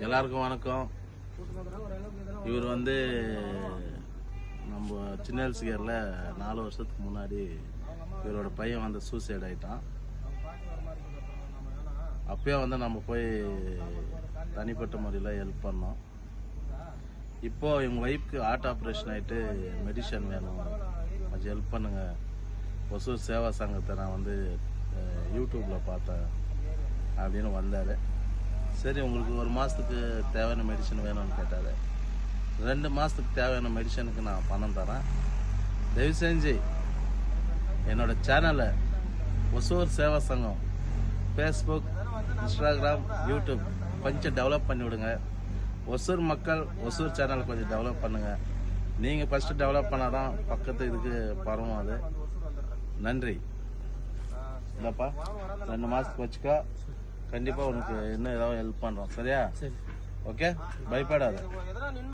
எல்லாருக்கும் வணக்கம். இவர் வந்து நம்ம சின்ன ஹெல்ஸ்கேரில் 4 வருஷத்துக்கு முன்னாடி இவரோட பையன் வந்து சூசைட் ஆகிட்டான். அப்பயே வந்து நம்ம போய் தனிப்பட்ட முறையில் ஹெல்ப் பண்ணோம். இப்போ எங்கள் ஒய்ஃப்க்கு ஹார்ட் ஆப்ரேஷன் ஆகிட்டு மெடிசன் வேணும், கொஞ்சம் ஹெல்ப் பண்ணுங்க. ஒசூர் சேவா சங்கத்தை நான் வந்து யூடியூப்பில் பார்த்தேன் அப்படின்னு வந்தார். சரி, உங்களுக்கு 1 மாதத்துக்கு தேவையான மெடிசன் வேணும்னு கேட்டார். 2 மாதத்துக்கு தேவையான மெடிசனுக்கு நான் பணம் தரேன். தயவு செஞ்சு என்னோட சேனலை ஒசூர் சேவா சங்கம் ஃபேஸ்புக், இன்ஸ்டாகிராம், யூடியூப் கொஞ்சம் டெவலப் பண்ணி விடுங்க. ஒசூர் மக்கள் ஒசூர் சேனலை கொஞ்சம் டெவலப் பண்ணுங்கள். நீங்கள் ஃபஸ்ட்டு டெவலப் பண்ணால் தான் பக்கத்து இதுக்கு பரவும். அது நன்றி. இல்லைப்பா, 2 மாதத்துக்கு வச்சுக்கோ. கண்டிப்பாக உனக்கு இன்னும் ஏதாவது ஹெல்ப் பண்ணுறோம். சரியா? ஓகே, பயப்படாத.